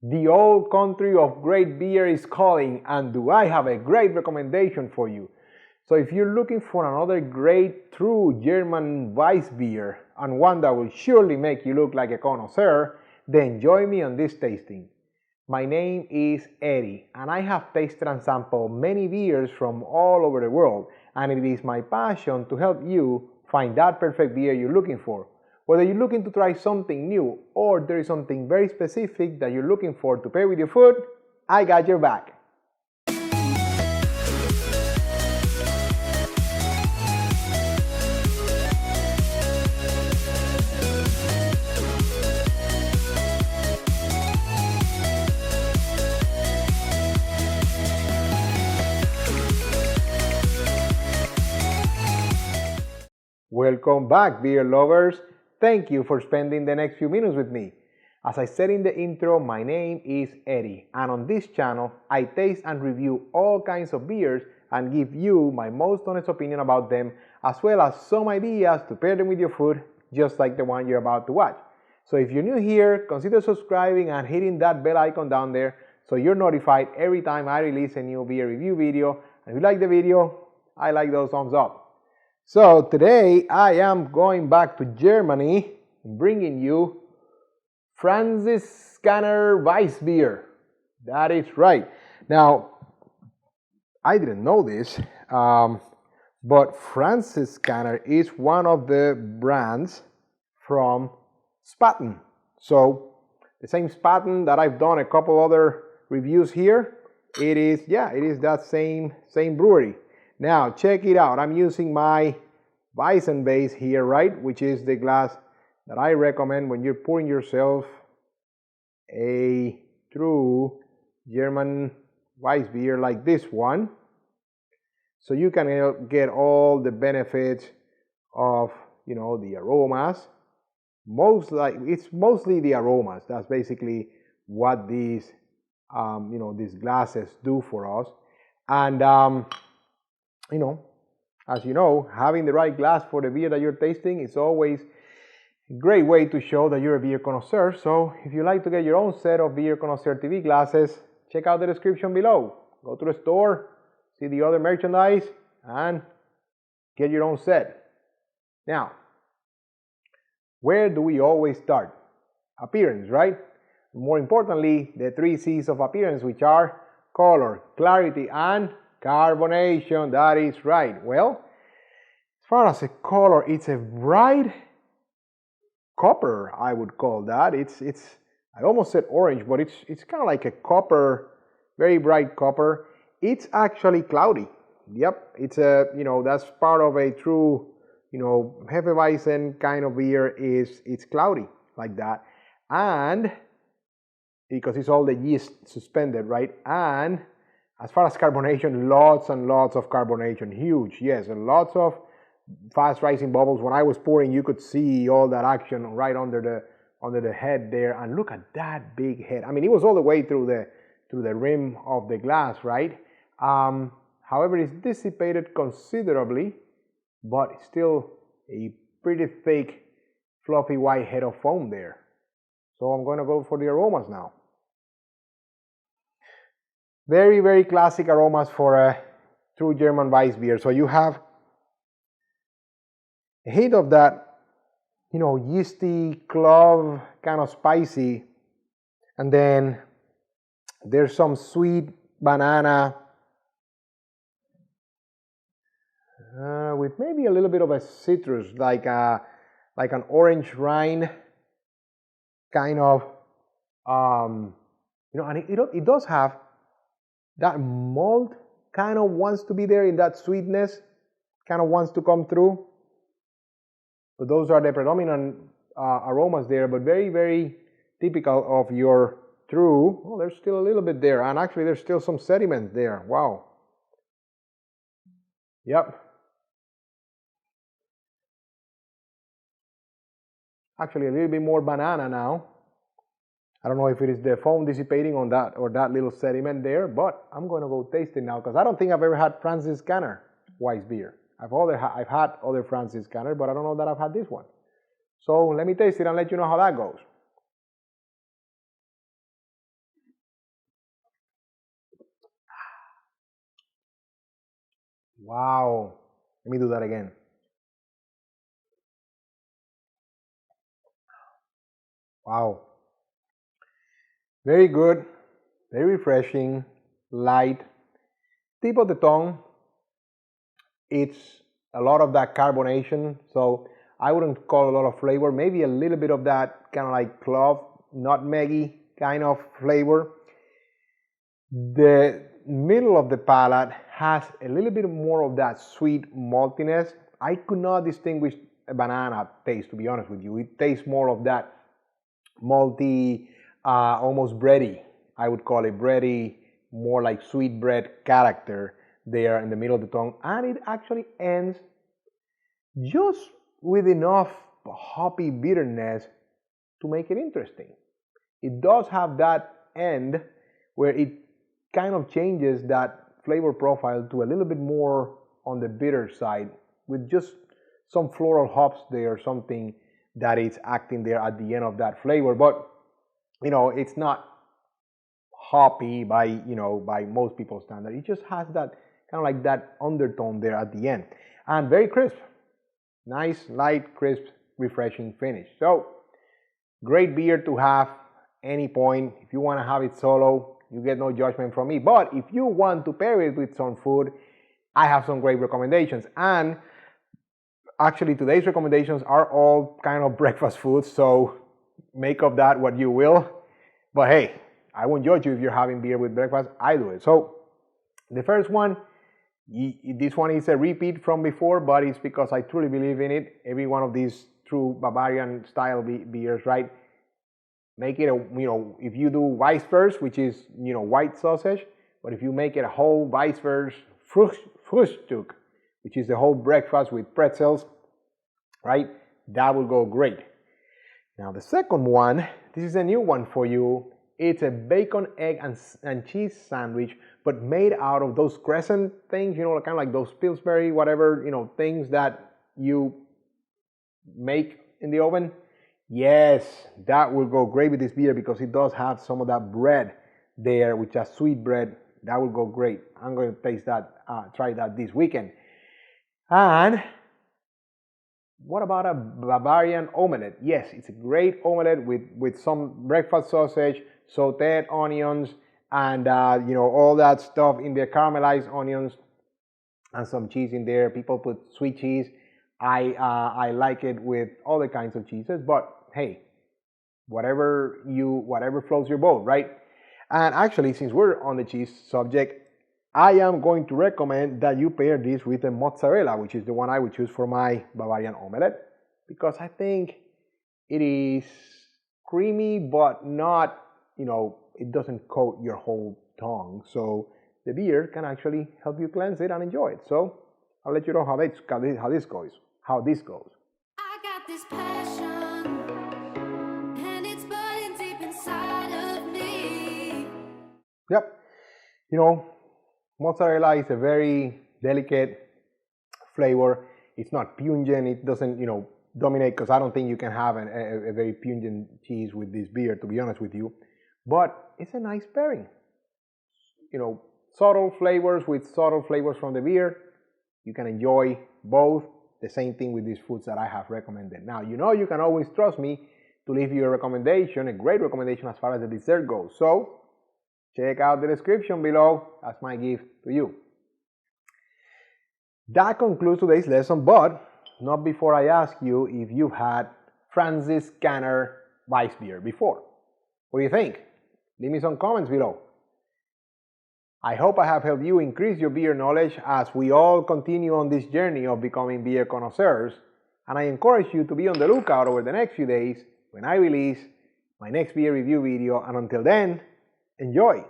The old country of great beer is calling, and do I have a great recommendation for you. So if you're looking for another great true German Weissbier and one that will surely make you look like a connoisseur, then join me on this tasting. My name is Eddie and I have tasted and sampled many beers from all over the world, and it is my passion to help you find that perfect beer you're looking for. Whether you're looking to try something new or there is something very specific that you're looking for to pair with your food, I got your back. Welcome back, beer lovers. Thank you for spending the next few minutes with me. As I said in the intro, my name is Eddie, and on this channel, I taste and review all kinds of beers and give you my most honest opinion about them, as well as some ideas to pair them with your food, just like the one you're about to watch. So if you're new here, consider subscribing and hitting that bell icon down there so you're notified every time I release a new beer review video. And if you like the video, I like those thumbs up. So today I am going back to Germany, bringing you Franziskaner Weissbier. That is right. Now, I didn't know this, but Franziskaner is one of the brands from Spaten. So the same Spaten that I've done a couple other reviews here, it is that same brewery. Now check it out. I'm using my Weizen base here, right, which is the glass that I recommend when you're pouring yourself a true German Weissbier like this one, so you can get all the benefits of, you know, the aromas. It's mostly the aromas. That's basically what these these glasses do for us. And as you know, having the right glass for the beer that you're tasting is always a great way to show that you're a beer connoisseur. So if you like to get your own set of Beer Connoisseur TV glasses, check out the description below. Go to the store, see the other merchandise, and get your own set. Now, where do we always start? Appearance, right? More importantly, the 3 C's of appearance, which are color, clarity, and carbonation. That is right. Well, as far as a color, it's a bright copper, I would call that. I almost said orange, but it's kind of like a copper, very bright copper. It's actually cloudy. Yep, it's that's part of a true, hefeweizen kind of beer. It's cloudy like that, and because it's all the yeast suspended, right? And as far as carbonation, lots and lots of carbonation, huge, yes, and lots of fast rising bubbles. When I was pouring, you could see all that action right under the head there, and look at that big head. I mean, it was all the way through the rim of the glass, right? However, it's dissipated considerably, but it's still a pretty thick, fluffy white head of foam there. So I'm going to go for the aromas now. Very, very classic aromas for a true German Weissbier. So you have a hint of that, yeasty, clove, kind of spicy. And then there's some sweet banana with maybe a little bit of a citrus, like an orange rind, kind of, and it does have that malt kind of wants to be there in that sweetness, kind of wants to come through. So those are the predominant aromas there, but very, very typical of your true. Oh, there's still a little bit there, and actually there's still some sediment there. Wow. Yep. Actually a little bit more banana now. I don't know if it is the foam dissipating on that or that little sediment there, but I'm going to go taste it now because I don't think I've ever had Franziskaner Weissbier. I've had other Franziskaner, but I don't know that I've had this one. So let me taste it and let you know how that goes. Wow. Let me do that again. Wow. Very good, very refreshing, light, tip of the tongue. It's a lot of that carbonation, so I wouldn't call a lot of flavor, maybe a little bit of that kind of like clove, nutmeggy kind of flavor. The middle of the palate has a little bit more of that sweet maltiness. I could not distinguish a banana taste, to be honest with you. It tastes more of that malty, almost bready, I would call it bready, more like sweet bread character there in the middle of the tongue, and it actually ends just with enough hoppy bitterness to make it interesting. It does have that end where it kind of changes that flavor profile to a little bit more on the bitter side with just some floral hops there, something that is acting there at the end of that flavor. But you know, it's not hoppy by most people's standard. It just has that kind of like that undertone there at the end, and very crisp, nice, light, crisp, refreshing finish. So great beer to have any point. If you want to have it solo, you get no judgment from me. But if you want to pair it with some food, I have some great recommendations. And actually today's recommendations are all kind of breakfast foods, so make of that what you will. But hey, I won't judge you if you're having beer with breakfast. I do it. So the first one, this one is a repeat from before, but it's because I truly believe in it. Every one of these true Bavarian style beers, right? Make it a, if you do Weissbier, which is, white sausage, but if you make it a whole Weissbier Frühstück, which is the whole breakfast with pretzels, right? That will go great. Now the second one, this is a new one for you. It's a bacon, egg, and cheese sandwich, but made out of those crescent things, kind of like those Pillsbury, whatever, things that you make in the oven. Yes, that will go great with this beer because it does have some of that bread there, which is sweet bread. That will go great. I'm going to taste that, try that this weekend. And what about a Bavarian omelette? Yes, it's a great omelette with some breakfast sausage, sauteed onions, and all that stuff in there, caramelized onions, and some cheese in there. People put sweet cheese. I like it with all the kinds of cheeses, but hey, whatever floats your boat, right? And actually, since we're on the cheese subject, I am going to recommend that you pair this with a mozzarella, which is the one I would choose for my Bavarian omelette, because I think it is creamy, but not, it doesn't coat your whole tongue. So the beer can actually help you cleanse it and enjoy it. So I'll let you know how this goes. I got this passion, and it's burning deep inside of me. Yep. Mozzarella is a very delicate flavor. It's not pungent. It doesn't, dominate, because I don't think you can have a very pungent cheese with this beer, to be honest with you. But it's a nice pairing. Subtle flavors with subtle flavors from the beer. You can enjoy both. The same thing with these foods that I have recommended. Now, you can always trust me to leave you a recommendation, a great recommendation as far as the dessert goes. So check out the description below as my gift to you. That concludes today's lesson, but not before I ask you if you've had Franziskaner Weissbier before. What do you think? Leave me some comments below. I hope I have helped you increase your beer knowledge as we all continue on this journey of becoming beer connoisseurs, and I encourage you to be on the lookout over the next few days when I release my next beer review video, and until then, enjoy!